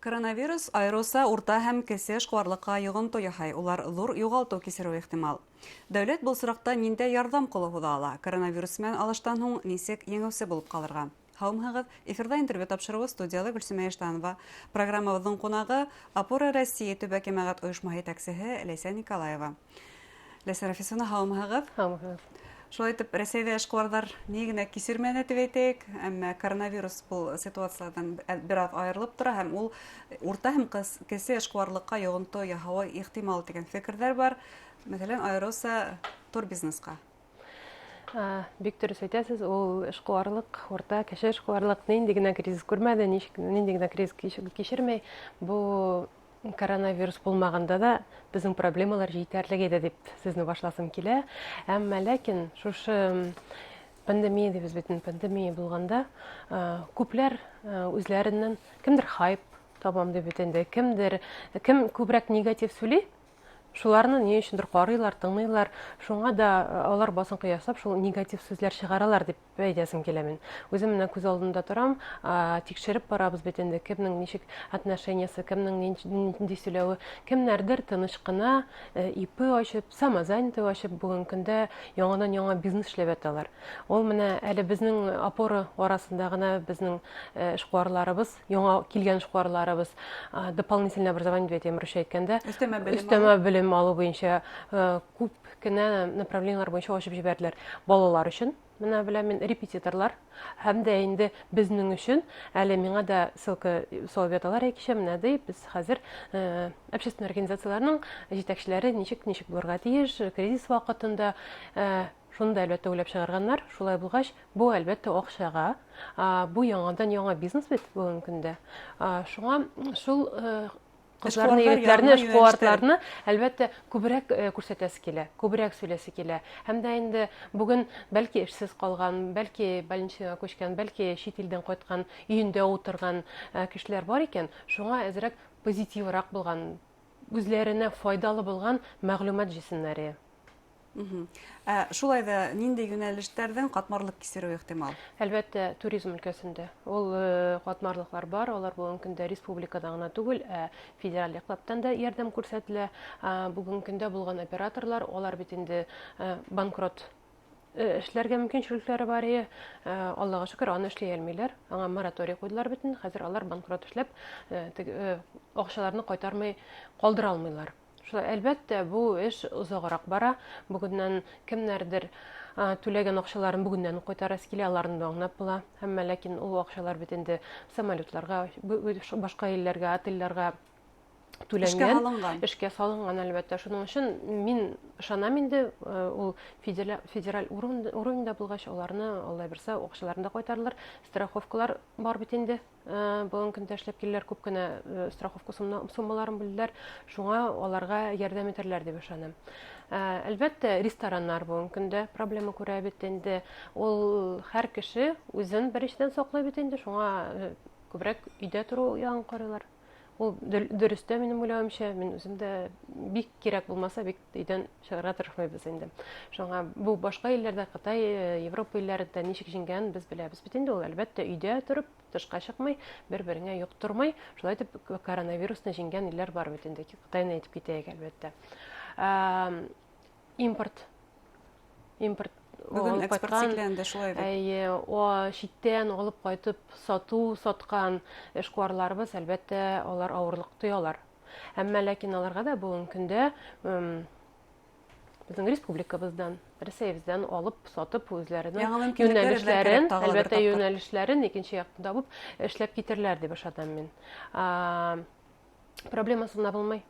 Коронавирус айырылса урта һәм кесе эшкуарлыкка йогынты яһай. Улар зур югалту кисеруе ихтимал. Дәүләт был соракта ниндәй ярдәм кулы һуҙа ала? Коронавирус менән алыштан һуң нисек еңеүсе булып калырга? Һаумыһығыҙ, эфирда интервью тапшырыуы студиялы Гөлсөмә Эштанова. Программабыҙҙың ҡунағы Опора Россия төбәк йәмәғәт ойошмаһы етәксеһе Ләйсә Николаева. Ләйсә Рафисовна, һаумыһығыҙ. Һаумыһығыҙ. Шулай итеп, Рәсәйҙә эшҡыуарҙар ни генә кисермәне тип әйтәйек, әммә коронавирус был ситуациядан бер аҙ айырылып тора һәм ул урта һәм кесе эшҡыуарлыҡҡа йоғонто яһауы ихтимал дигән фекерҙәр бар. Мәҫәлән, айырыуса турбизнесҡа. Бик дөрөс әйтәсез, ул эшҡыуарлыҡ, урта кеше эшҡыуарлыҡ нинди генә кризис күрмәде, нинди генә кризис кишермәй, бу коронавирус булмағанда да безнең проблемалар җитәрлек иде дип сезне башласым килә. Әммә ләкин шушы пандемия дибез бит, пандемия булганда күпләр үзләреннән кемдер хайп табам дип бит инде, кем күбрәк негатив сөйли, шуларны ни өчендер карыйлар, тыңлыйлар. Шуңа да алар басынҡы ясап, шул негатив сүзләр чыгаралар дип әйтәсем килә мин. Үзем менән күз алдында торам, тикшереп барабыз бит инде, кемнең ничек отношениясы, кемнең нинди сөйләүе, кемнәрдер тыныч кына ИП ачып, самозанятый ачып, бүген көндә яңадан-яңа бизнес эшләп яталар. Ул менә әле безнең опора арасында гына безнең эшкуарларыбыз, яңа килгән эшкуарларыбыз дополнительное образование дип әйтәм, әйткәндә, өстәмә белем алу буенча күп кенә направлениелар буенча ачып җибәрделәр. Балалар өчен, менә беләм мин, репетиторлар, һәм дә инде безнең өчен, әле миңа да ссылка советлар әйтүче, менә ди, без хәзер общественный организацияларның җитәкчеләре ничек булырга тиеш, кризис вакытында шуны да әлбәттә уйлап чыгарганнар. Шулай булгач, бу әлбәттә акчага, бу яңадан-яңа бизнес бит бүген көндә. Шуңа шул кызларны, егетләрне, эшкуарларны әлбәттә күбрәк күрсәтәсе килә, күбрәк сөйләсе килә. Һәм дә инде бүген бәлки эшсез калган, бәлки больницага күчкән, бәлки чит илдән кайткан, өендә утырган кешеләр бар икән. Шуңа әзрәк позитиврак булган, үзләренә файдалы булган мәгълүмат җисеннәре. Шулай да нинди юнәлештәрҙең ҡатмарлыҡ кисереү ихтимал? Әлбәттә, туризм өлкәсендә. Ул ҡатмарлыҡлар бар, алар бүген көндә республикада гына түгел, федераль яҡлаптан да ярдәм күрсәтелә. Бүген көндә булган операторлар, алар бит инде банкрот эшләргә мөмкинчелекләре бар иде. Аллаға шөкөр, аны эшләй алмыйлар. Аңа мораторий куйдылар бит инде. Хәзер алар банкрот эшләп, акчаларны кайтармай калдыра алмыйлар. Әлбәттә, бу эш озағыраҡ бара. Бүгеннән кемнәрдер түләгән акчаларын бүгеннән кайтарасы килә, аларны да аңлап була. Әммә ләкин ул акчалар бит инде самолетларга, башка илләргә, отельләргә түләнгән, эшкә салынган әлбәттә. Шуның өчен мин ышанам инде, ул федераль уровеньда булгач, аларны алай берсә акчаларын да кайтаралар. Страховкалар бар бит инде. Бүген көндә эшләп киләләр, күп кенә страховка суммаларын беләләр. Шуңа аларга ярдәм итәрләр дип ышанам. Әлбәттә, рестораннар бүген көндә проблема күрә бит инде. Ул һәр кеше үзен беренчедән саклый бит инде. Шуңа күбрәк өйдә тору ягын карыйлар. Ул дөрестә минем уйлавымча, мин үземдә бик кирәк булмаса, бик өйдән чыгарга тырышмыйбыз инде. Шуңа бу башка илләрдә, Кытай, Европа илләрендә ничек җиңгән без беләбез бит инде. Ул әлбәттә өйдә торып, тышка чыкмый, бер-береңә юктырмый, шулай итеп коронавирусны җиңгән илләр бар бит инде. Кытайны әйтеп китәйек әлбәттә. Импорт Бүген экспорт сикләнде, шулай бит. Читтән алып кайтып саткан эшкуарларыбыз, әлбәттә, алар авырлык тоялар. Әммә ләкин аларга да бүген көндә безнең республикабыздан, Рәсәйебездән алып сатып үзләренең юнәлешләрен, әлбәттә юнәлешләрен икенче яктан табып эшләп китерләр дип ышанам мин. Проблемасы гына булмый.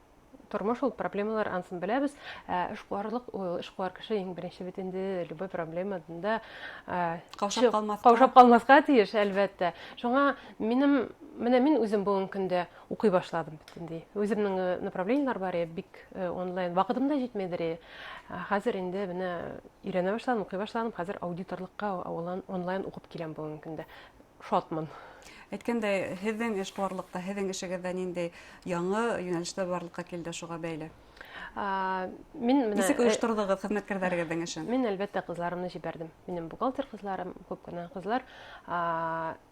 Тормыш ул проблемалар ансын беләбез. Эшкуар кеше иң беренче бит инде любой проблемада каушап калмаска тиеш, әлбәттә. Шуңа мин үзем бүген көндә укый башладым бит инде. Үземнең направлениелар бар, бик онлайн. Вакытым да җитмәде. Хәзер инде менә өйрәнә башладым, укый башладым. Хәзер аудиторлыкка онлайн укып киләм бүген көндә. Шатмын. Әйткәндәй, һеҙҙең эшҡыуарлыҡта, һеҙҙең эшегеҙҙә ниндәй яңы йүнәлештәр барлыҡҡа килде шуға бәйле? Мин Нисек оештырдыгыз хезмәткәрләрегезнең эшен? Мин әлбәттә кызларымны җибәрдем. Минем бухгалтер кызларым, күп кенә кызлар,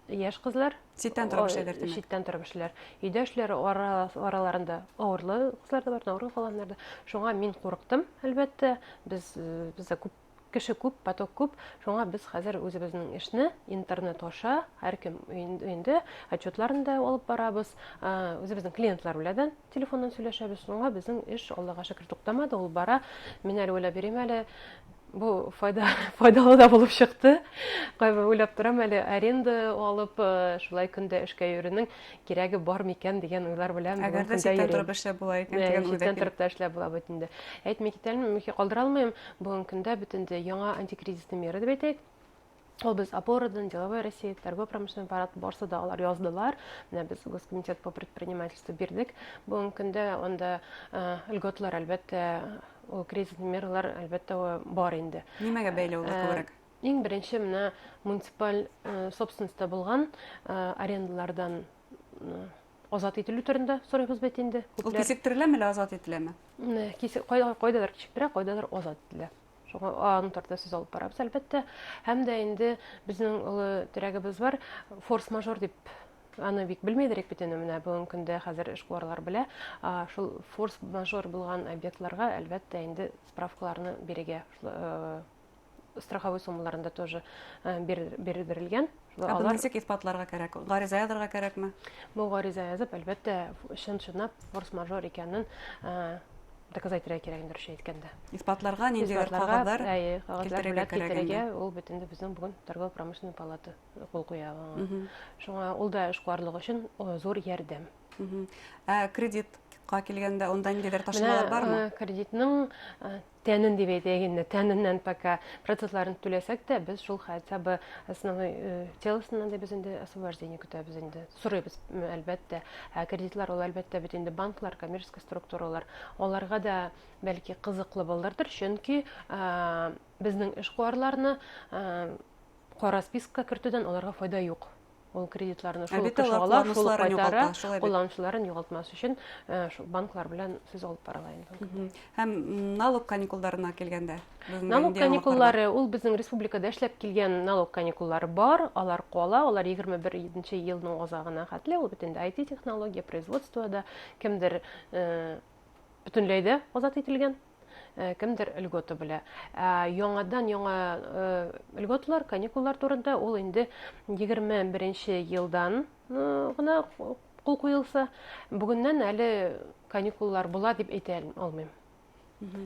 яшь кызлар. Читтән торып эшләр димәк. Читтән торып эшләр. Өйдә эшләр араларында авырлы кызлар да бар, авырлы калганнар да. Шуңа мин курыктым, әлбәттә. Бездә күп кеше күп, поток күп. Шуңа без хәзер үзебезнең эшне интернет аша һәркем өендә отчетларын да алып барабыз. Үзебезнең клиентлар белән телефоннан сөйләшәбез. Шуңа безнең эш Аллага шөкер туктамады, ул бара. Мин әле уйлап бирим әле. Бу файдалы да булып чыкты. Кайбы уйлап торам әле аренда алып, шулай көндә эшкә йөрүнең кирәге бар микән дигән уйлар белән Әгәр дә читтән торып эшләп була икән дигән уйда. Читтән торып та эшләп була бит инде. Әйтми китәлме, калдыра алмыйм. Бүгенге көндә бит инде яңа антикризисный мера дип әйтәйек. Ул без Опорадан, Деловой России, торгово-промышленный аппарат барсы да алар яздылар. Менә без Госкомитет по предпринимательству бирдек. Бүгенге көндә анда льготлар әлбәттә, ул кризисный мералар әлбәттә бар инде. Нимәгә бәйле ул күбрәк? Иң беренче менә муниципаль собственностьта булган арендалардан азат ителү турында сорыйбыз бит инде. Ул кисектереләме әле азат ителәме? Кайдадыр кичектерә, кайдадыр азат ителә. Аның тарта сүз алып барабыз, әлбәттә. Һәм дә инде безнең олы терәгебез бар, форс-мажор дип. Аны бик белмәйдерик бит инде менә бүгенге көндә хәзер эшкуарлар белә. Шул форс-мажор булган объектларга әлбәттә инде справкаларны бирегә. Страховой суммаларында тоже бирдерелгән. Алар ничек исбатларга кирәк? Гариза язарга кирәкме? Бу гариза язып, әлбәттә, чын-чынлап форс-мажор икәнен доказать итәргә кирәк инде әйткәндә. Исбатларга ниндидер кагазлар китерергә кирәк. Ул бит инде безнең бүген торгово-промышленный палата кул куя. Шуңа ул да эшкуарлык өчен зур ярдәм. Кредитка килгәндә онда ниндидер ташымалар бармы? Кредитның тәнен дип әйтәйек, тәненнән пока процентларын түләсәк тә, без шул хотя бы основной телосыннан да без инде освобождение көтәбез инде. Сорыйбыз әлбәттә. Кредитлар ул әлбәттә бит инде банклар, коммерческий структуралар, аларга да бәлки кызыклы булдырдыр, чөнки безнең эшкуарларны кара спискка кертүдән аларга файда юк. Ул кредитларны шул кышалар, шул кайтара, кулланучыларын югалтмас өчен банклар белән сүз алып барыла инде. Һәм налог каникулларына килгәндә? Налог каникуллары, ул безнең республикада эшләп килгән налог каникуллары бар, алар кала, алар 21 елның азагына хәтле, ул бит инде IT технология, производствода кемдер бөтенләй дә азат ителгән. Кемдер льгота белә. Яңадан льготлар, каникуллар турында ул инде 21 елдан гына кул куелса, бүгеннән әле каникуллар була дип әйтә алмыйм.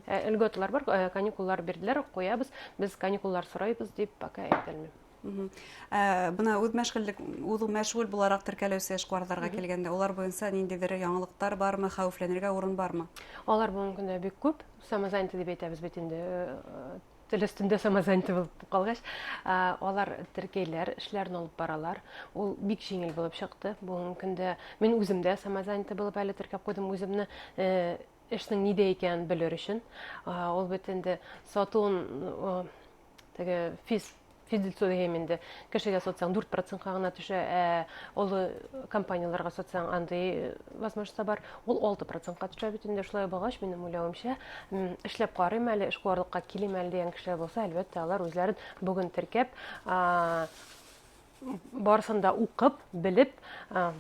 Льготлар бар, каникуллар бирделәр, куябыз, без каникуллар сорайбыз дип пока әйтә алмыйм. Бuna мәшгуль буларак теркәлүче эшкуарларга килгәндә, улар буенча ниндидер яңалыктар бармы, хәвефләнергә урын бармы? Алар бүгенге көндә бик күп, самозанято дип әйтәбез бит инде. Тел өстендә самозанято булып калгач, алар теркәйләр, эшләрне алып баралар. Ул бик җиңел булып чыкты. Бүгенге көндә мин үзем дә самозанято булып әле теркәп куйдым үземне. Эшнең нидә икәнен белер өчен. Ул бит инде сатуын теге физлицо дигәндә кешегә сатсаң 4% гына төшә, ул компанияларга сатсаң андый возможность бар, ул 6% төшә бит инде. Шулай булгач, минем уйлавымча, эшләп карыйм әле, эшкуарлыкка килим әле дигән кешеләр булса, әлбәттә, алар үзләрен бүген теркәп, барсын да укып, белеп,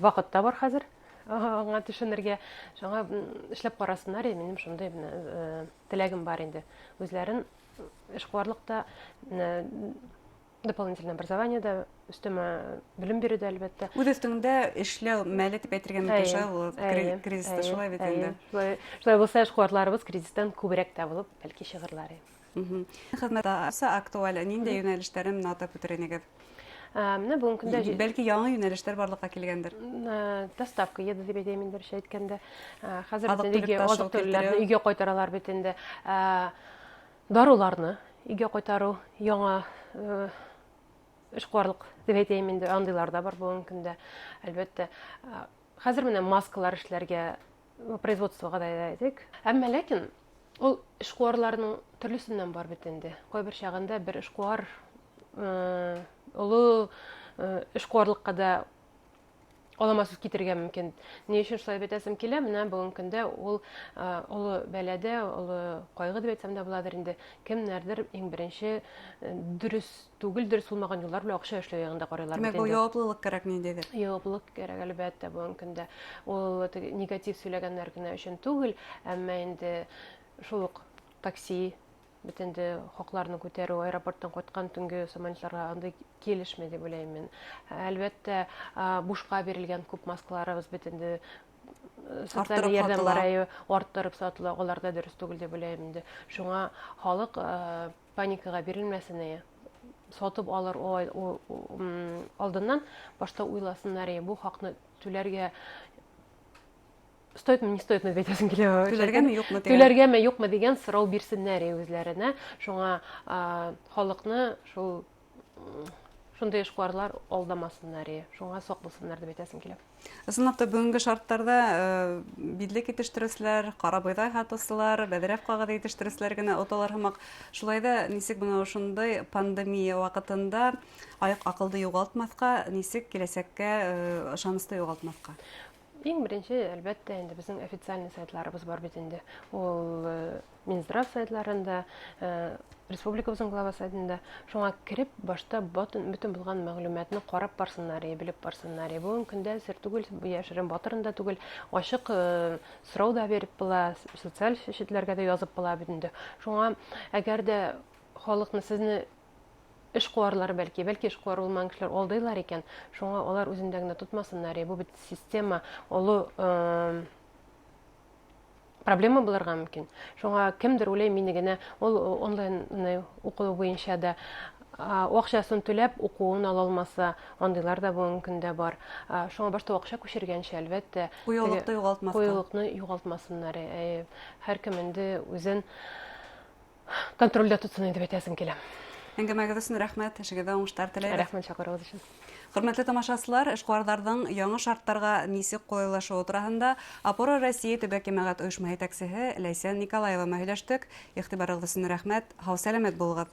вакыт та бар хәзер. Аңа төшенергә, шуңа эшләп карасыннар, минем шундый теләгем бар инде. Үзләрен эшкуарлыкта дополнительное образование да, өстәмә белем бирү дә әлбәттә. Үз өстеңдә эшләү мәле дип әйтергә мөмкин, ул кризиста шулай бит инде. Шулай булса, эшкуарларыбыз кризистан күбрәк тә булып, бәлки чыгырлар. Хезмәттә актуаль, нинди юнәлешләрен атап үтерегез? Менә бүгенге көндә бәлки яңа юнәлешләр барлыкка килгәндер. Доставка еді дип әйтәм инде әйткәндә. Хәзер азык-төлекләрне өйгә кайтаралар бит инде. Даруларны өйгә кайтару яңа эшкуарлык дип әйтәм инде, андыйлар да бар бүгенге көндә. Әлбәттә, хәзер менә маскалар эшләргә производствога да әйтик. Әмма ләкин ул эшкуарларның төрлесеннән бар бит инде. Кайбер чагында бер эшкуар олы эшкуарлыкка да Оламасыз китергә мөмкин. Ни өчен шулай әйтәсем килә? Менә бүген көндә ул олы бәләдә, олы кайгы дип әйтсәм дә буладыр инде. Кемнәрдер иң беренче дөрес түгел, дөрес булмаган юллар белән акча эшләү ягында карыйлар Демәк, бит бу инде. яуаплылык кирәк ниндидер. Яуаплылык кирәк әлбәттә бүген көндә. Ул негатив сөйләгәннәр генә өчен түгел, әмма инде шул ук такси бит инде хакларны күтәрү, аэропорттан кайткан төнге самолетларга андый килешми дип уйлыйм мин. Әлбәттә, бушка бирелгән күп маскаларыбыз бит инде социаль Арттырып ярдәм сатыла. барайы арттырып сатыла, алар да дөрес түгел дип уйлыйм инде. Шуңа халык паникага бирелмәсен, сатып алыр алдыннан башта уйласыннар, бу хакны түләргә стойтмы, не стойтмы дип әйтәсем килә. Түләргәме, юкмы дигән. Түләргәме, юкмы дигән сорау бирсеннәр үзләренә. Шуңа халыкны шундай эшкуарлар алдамасыннар, шуңа саклысыннар дип әйтәсем килә. Ысынлап та бүгенге шарттарда бидлек итештерүчеләр, карабайдай хатысылар, бәдрәф кагыды итештерүчеләр генә оталар һымак. Шулай да нисек менә шундай пандемия вакытында акылды югалтмаска, нисек киләсәккә ышанычты югалтмаска? Иң беренче, әлбәттә, инде безнең официаль сайтларыбыз бар бит инде. Ул Минздрав сайтларында, республикабызның глава сайтында. Шуңа кирип, башта бөтен булган мәгълүматны карап барсыннар, белеп барсыннар. Бүген көндә сер түгел, яшерен батырында түгел, ачык сорау да биреп була, социаль чәчетләргә дә язып була бит инде. Шуңа әгәр дә халыкны сезне эшкуарлар бәлки эшкуар булмаган кешеләр алдыйлар икән, шуңа алар үзендә генә тотмасыннар. Бу бит система олы проблема булырга мөмкин. Шуңа кемдер уйлый мине генә ул онлайн уку буенча да акчасын түләп укуын ала алмаса, андыйлар да бүген көндә бар. Шуңа башта акча күчергәнчә әлбәттә куюлыкны югалтмасыннар. Һәркем инде үзен контрольдә тотсын дип әйтәсем килә. Әңгәмәгез өчен рәхмәт, эшегездә уңышлар теләйбез. Рәхмәт чакыруыгыз өчен. Хөрмәтле тамашачылар, эшкуарларның яңа шарттарга нисек кулайлашуы турында Опора Россия төбәк җәмәгать оешма җитәкчесе Ләйсән Николаева мәгълүматлаштык. Игътибарыгыз өчен рәхмәт. Һау сәламәт булыгыз.